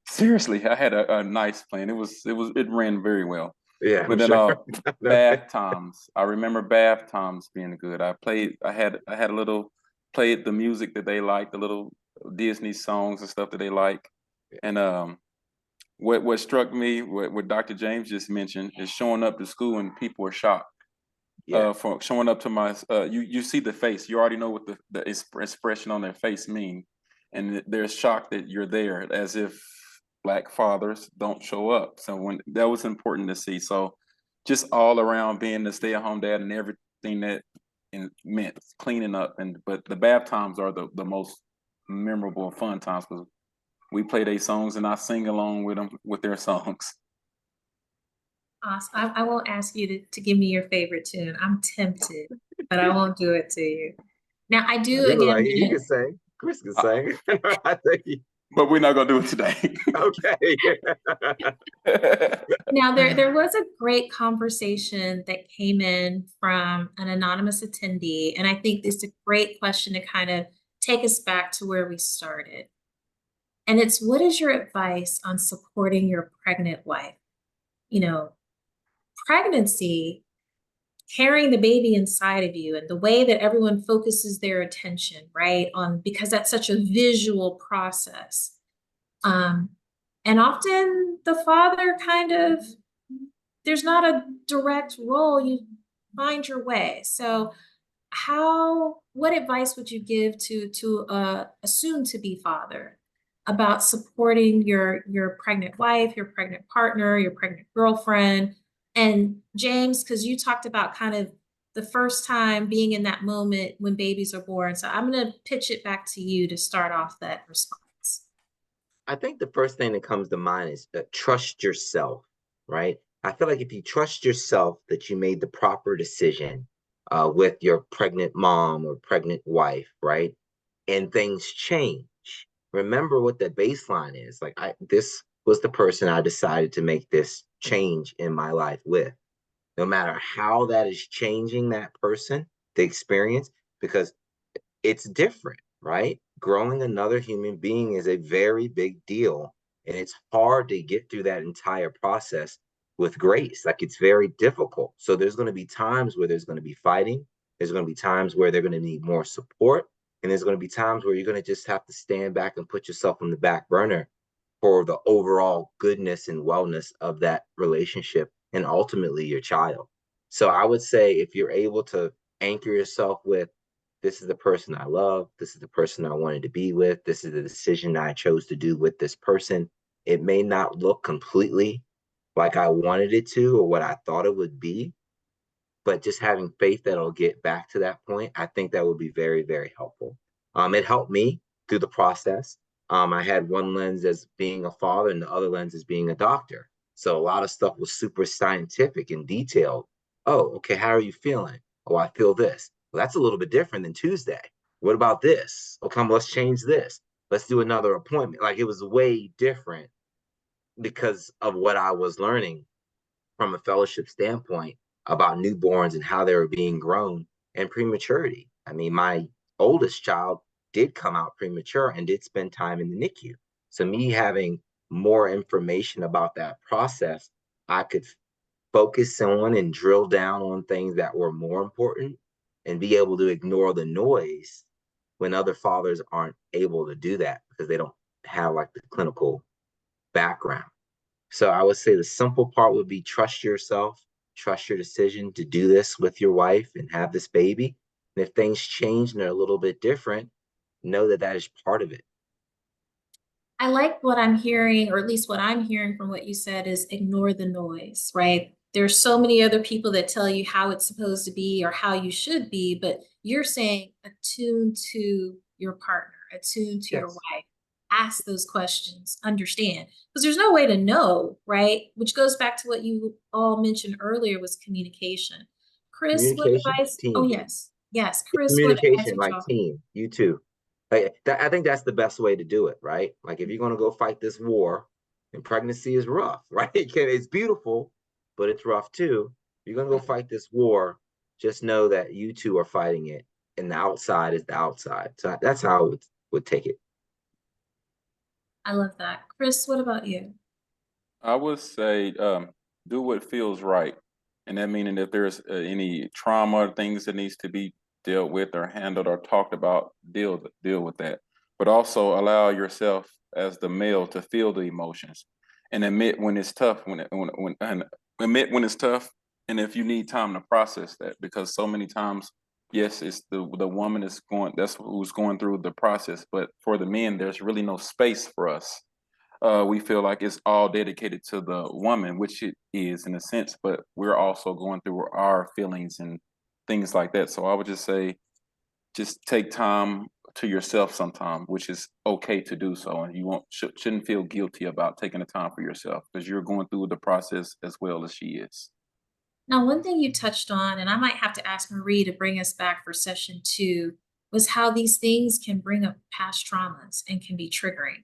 seriously, I had a nice plan. It ran very well. Yeah, I'm But then sure. bath times. I remember bath times being good. I had a little played the music that they liked, the little Disney songs and stuff that they like. And what struck me, what Dr. James just mentioned, is showing up to school and people are shocked. Yeah, For showing up to my, you see the face, you already know what the expression on their face mean, and they're shocked that you're there, as if Black fathers don't show up. So when that was important to see. So just all around being the stay-at-home dad and everything that meant cleaning up, but the bath times are the most memorable and fun times because we play their songs and I sing along with them with their songs. Awesome. I won't ask you to give me your favorite tune. I'm tempted, but I won't do it to you. Now, I do you look again like you want can sing. Chris can Uh, sing. I think but we're not gonna do it today. okay. now there was a great conversation that came in from an anonymous attendee, and I think it's a great question to kind of take us back to where we started. And it's, what is your advice on supporting your pregnant wife? You know, pregnancy, carrying the baby inside of you, and the way that everyone focuses their attention, right, on, because that's such a visual process. Um, and often the father kind of, there's not a direct role, you find your way. So what advice would you give to a soon to be father about supporting your pregnant wife, your pregnant partner, your pregnant girlfriend? And James, because you talked about kind of the first time being in that moment when babies are born. So I'm going to pitch it back to you to start off that response. I think the first thing that comes to mind is trust yourself, right? I feel like if you trust yourself that you made the proper decision with your pregnant mom or pregnant wife, right? And things change. Remember what the baseline is. Like this was the person I decided to make this change in my life with. No matter how that is changing that person, the experience, because it's different, right? Growing another human being is a very big deal. And it's hard to get through that entire process with grace. Like it's very difficult. So there's going to be times where there's going to be fighting. There's going to be times where they're going to need more support. And there's going to be times where you're going to just have to stand back and put yourself on the back burner for the overall goodness and wellness of that relationship and ultimately your child. So I would say if you're able to anchor yourself with, this is the person I love, this is the person I wanted to be with, this is the decision I chose to do with this person. It may not look completely like I wanted it to or what I thought it would be, but just having faith that it'll get back to that point, I think that would be very, very helpful. It helped me through the process. I had one lens as being a father and the other lens as being a doctor. So a lot of stuff was super scientific and detailed. Oh, okay, how are you feeling? Oh, I feel this. Well, that's a little bit different than Tuesday. What about this? Oh, come, let's change this. Let's do another appointment. Like it was way different because of what I was learning from a fellowship standpoint about newborns and how they were being grown and prematurity. I mean, my oldest child did come out premature and did spend time in the NICU. So, me having more information about that process, I could focus on and drill down on things that were more important and be able to ignore the noise when other fathers aren't able to do that because they don't have like the clinical background. So I would say the simple part would be trust yourself, trust your decision to do this with your wife and have this baby. And if things change and they're a little bit different, know that that is part of it. I like what I'm hearing, or at least what I'm hearing from what you said is ignore the noise, right? There's so many other people that tell you how it's supposed to be or how you should be, but you're saying attune to your partner, attune to your Yes. wife, ask those questions, understand. Because there's no way to know, right? Which goes back to what you all mentioned earlier was communication. Chris, what Communication, advice? Oh, team. yes. Yes, Chris, what advice Communication, would like y'all? team, you too. I think that's the best way to do it, right? Like if you're gonna go fight this war, and pregnancy is rough, right? It's beautiful, but it's rough too. If you're gonna go fight this war, just know that you two are fighting it, and the outside is the outside. So that's how I would take it. I love that. Chris, what about you? I would say do what feels right, and that meaning if there's any trauma or things that needs to be dealt with or handled or talked about, deal with that. But also allow yourself as the male to feel the emotions and admit when it's tough. When and admit when it's tough, and if you need time to process that, because so many times, yes, it's the woman is going that's who's going through the process, but for the men, there's really no space for us. We feel like it's all dedicated to the woman, which it is in a sense, but we're also going through our feelings and things like that. So I would just say, just take time to yourself sometime, which is okay to do so, and you shouldn't feel guilty about taking the time for yourself because you're going through the process as well as she is. Now, one thing you touched on, and I might have to ask Marie to bring us back for session two, was how these things can bring up past traumas and can be triggering.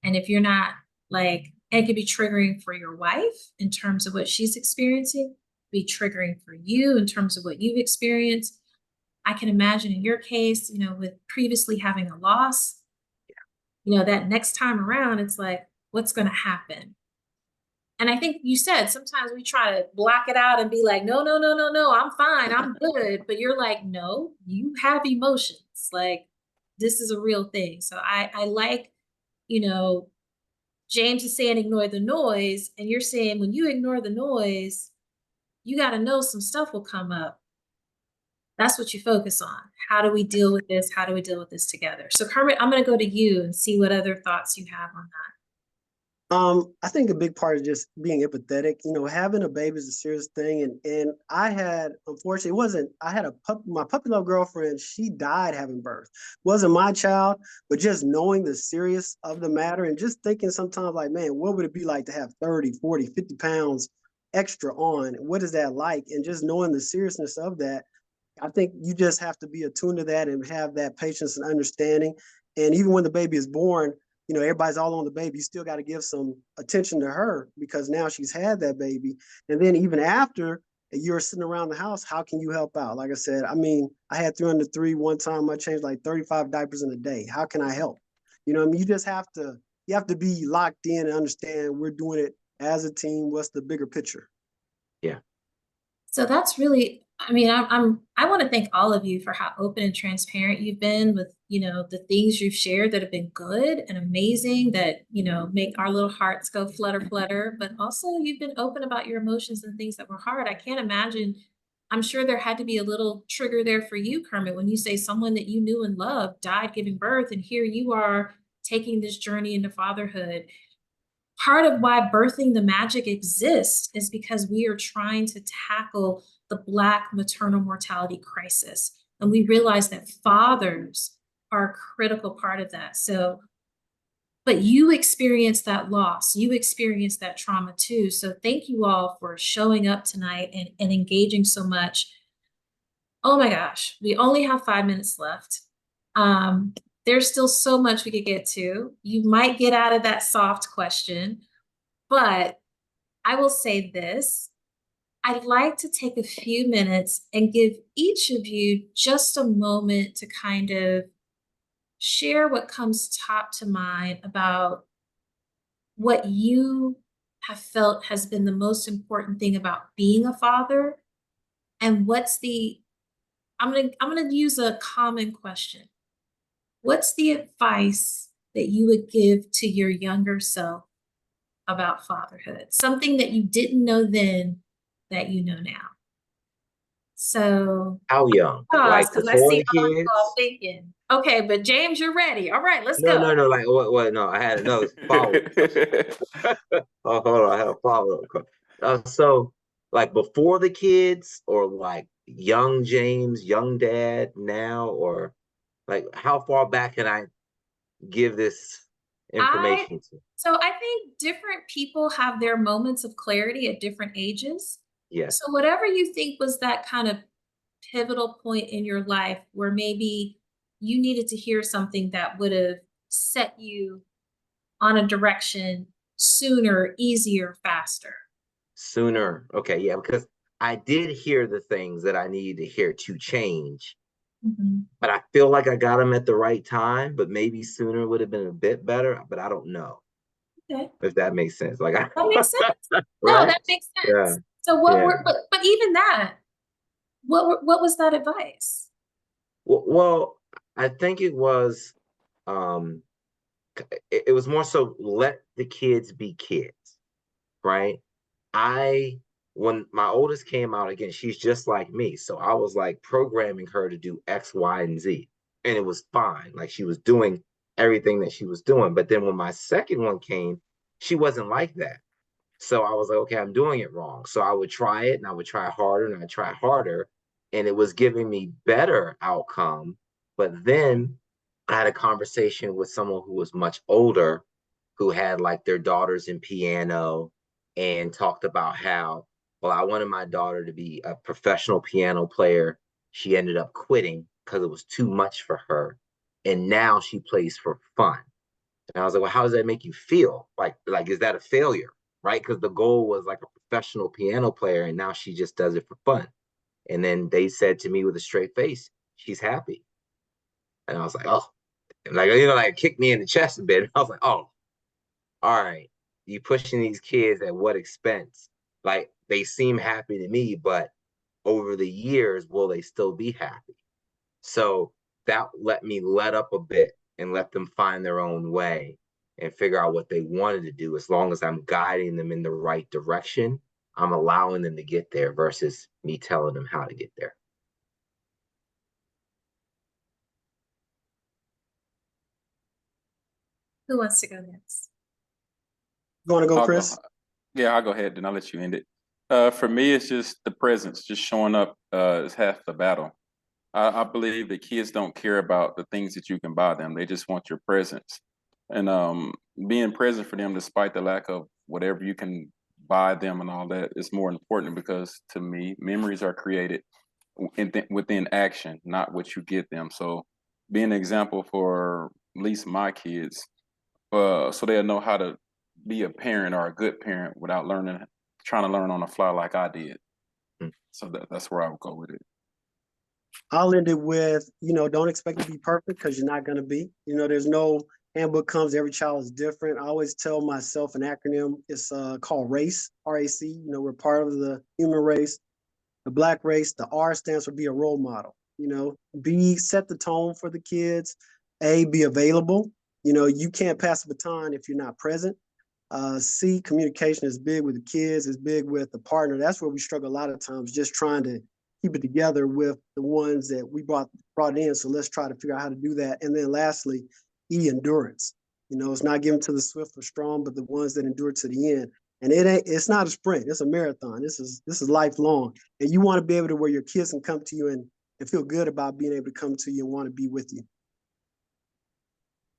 And if you're not like, it could be triggering for your wife in terms of what she's experiencing, be triggering for you in terms of what you've experienced. I can imagine in your case, with previously having a loss, that next time around, it's like, what's going to happen? And I think you said sometimes we try to block it out and be like, no, no, no, no, no, I'm fine, I'm good. But you're like, no, you have emotions. Like, this is a real thing. So I like, you know, James is saying ignore the noise. And you're saying when you ignore the noise, you got to know some stuff will come up. That's what you focus on. How do we deal with this? How do we deal with this together? So, Kermit, I'm going to go to you and see what other thoughts you have on that. I think a big part is just being empathetic. Having a baby is a serious thing, and I had, unfortunately, it wasn't. I had my puppy love girlfriend. She died having birth. Wasn't my child, but just knowing the serious of the matter and just thinking sometimes like, man, what would it be like to have 30, 40, 50 pounds extra on? What is that like? And just knowing the seriousness of that, I think you just have to be attuned to that and have that patience and understanding. And even when the baby is born, everybody's all on the baby. You still got to give some attention to her because now she's had that baby. And then even after you're sitting around the house, how can you help out? Like I said, I mean, I had 3 under 3 one time. I changed like 35 diapers in a day. How can I help? I mean, you have to be locked in and understand we're doing it as a team. What's the bigger picture? Yeah. So that's really, I mean, I want to thank all of you for how open and transparent you've been with, the things you've shared that have been good and amazing that, make our little hearts go flutter, flutter, but also you've been open about your emotions and things that were hard. I can't imagine, I'm sure there had to be a little trigger there for you, Kermit, when you say someone that you knew and loved died giving birth, and here you are taking this journey into fatherhood. Part of why birthing the magic exists is because we are trying to tackle the Black maternal mortality crisis. And we realize that fathers are a critical part of that. So, but you experienced that loss, you experienced that trauma too. So thank you all for showing up tonight and engaging so much. Oh my gosh, we only have 5 minutes left. There's still so much we could get to. You might get out of that soft question, but I will say this. I'd like to take a few minutes and give each of you just a moment to kind of share what comes top to mind about what you have felt has been the most important thing about being a father, and I'm gonna use a common question. What's the advice that you would give to your younger self about fatherhood? Something that you didn't know then that you know now. So How young? pause Like because I before see the all you all kids? thinking. Okay, but James, you're ready. All right, let's No, go. no, no. Like what? No, I had another follow-up question. Oh, hold on, I have a follow-up question. So like before the kids, or like young James, young dad now, or like how far back can I give this I information to? so I think different people have their moments of clarity at different ages. Yes, So whatever you think was that kind of pivotal point in your life where maybe you needed to hear something that would have set you on a direction sooner, easier, faster. sooner. Okay, yeah, because I did hear the things that I needed to hear to change, Mhm. but I feel like I got them at the right time, but maybe sooner would have been a bit better, but I don't know Okay. if that makes sense. Like That makes sense. No, right? that makes Yeah, sense. So what yeah. were but even that, what was that advice? Well, I think it was um it was more so let the kids be kids, right? I when my oldest came out again, she's just like me. So I was like programming her to do X, Y, and Z. And it was fine. Like she was doing everything that she was doing. But then when my second one came, she wasn't like that. So I was like, okay, I'm doing it wrong. So I would try it and I would try harder and I'd try harder. And it was giving me better outcome. But then I had a conversation with someone who was much older, who had like their daughters in piano, and talked about how, well, I wanted my daughter to be a professional piano player. She ended up quitting because it was too much for her. And now she plays for fun. And I was like, well, how does that make you feel? Like, is that a failure? Right? Because the goal was like a professional piano player, and now she just does it for fun. And then they said to me with a straight face, she's happy. And I was like, oh, like, like it kicked me in the chest a bit. I was like, oh, all right, you pushing these kids at what expense? Like they seem happy to me, but over the years, will they still be happy? So that let me let up a bit and let them find their own way and figure out what they wanted to do. As long as I'm guiding them in the right direction, I'm allowing them to get there versus me telling them how to get there. Who wants to go next? You want to go, I'll go. Chris? Yeah, I'll go ahead, then I'll let you end it. For me, it's just the presence, just showing up is half the battle. I believe that kids don't care about the things that you can buy them. They just want your presence. And being present for them despite the lack of whatever you can buy them and all that is more important, because to me, memories are created within action, not what you get them. So being an example for at least my kids, so they'll know how to be a parent or a good parent without trying to learn on the fly like I did. Mm. So that's where I would go with it. I'll end it with, don't expect to be perfect because you're not going to be. There's no handbook comes, every child is different. I always tell myself an acronym, it's called RACE, RAC. We're part of the human race, the Black race. The R stands for be a role model. B, set the tone for the kids. A, be available. You can't pass a baton if you're not present. C, communication is big with the kids, is big with the partner. That's where we struggle a lot of times, just trying to keep it together with the ones that we brought in. So let's try to figure out how to do that. And then lastly, E, endurance. It's not given to the swift or strong, but the ones that endure to the end. And it's not a sprint, it's a marathon. This is lifelong. And you want to be able to where your kids can come to you and feel good about being able to come to you and want to be with you.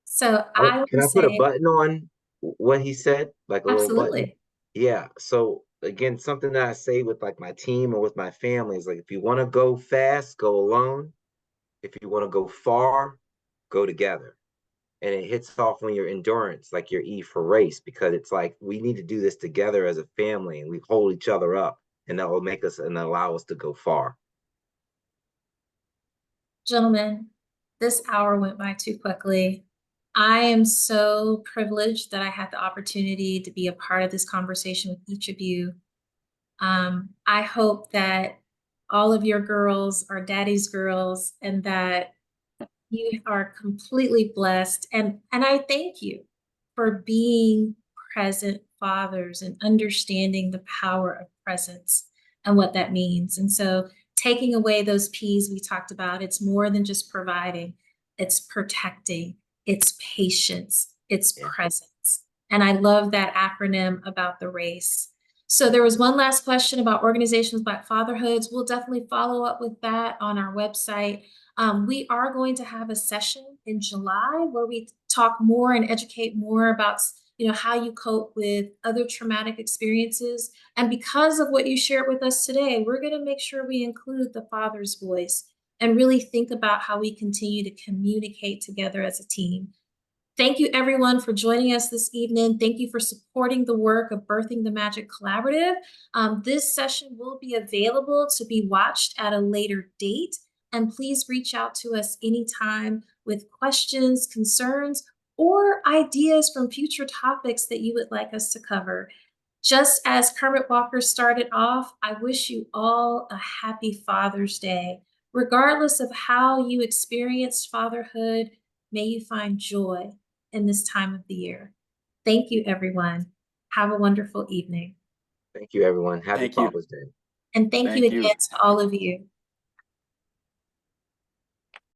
So Oh, I can would I put a say button on what he said? Like a little button? absolutely. Yeah. So again, something that I say with like my team or with my family is like, if you want to go fast, go alone. If you want to go far, go together. And it hits off on your endurance, like your E for race, because it's like we need to do this together as a family, and we hold each other up, and that will make us and allow us to go far. Gentlemen, this hour went by too quickly. I am so privileged that I had the opportunity to be a part of this conversation with each of you. I hope that all of your girls are daddy's girls and that you are completely blessed. And I thank you for being present fathers and understanding the power of presence and what that means. And so taking away those P's we talked about. It's more than just providing, it's protecting, it's patience, it's Yeah. presence. And I love that acronym about the race. So there was one last question about organizations Black fatherhoods. We'll definitely follow up with that on our website. We are going to have a session in July where we talk more and educate more about how you cope with other traumatic experiences. And because of what you shared with us today, we're going to make sure we include the father's voice and really think about how we continue to communicate together as a team. Thank you, everyone, for joining us this evening. Thank you for supporting the work of Birthing the Magic Collaborative. This session will be available to be watched at a later date. And please reach out to us anytime with questions, concerns, or ideas from future topics that you would like us to cover. Just as Kermit Walker started off, I wish you all a happy Father's Day. Regardless of how you experienced fatherhood, may you find joy in this time of the year. Thank you, everyone. Have a wonderful evening. Thank you, everyone. Happy Thank you. Father's Day. And thank you Thank you. again to all of you.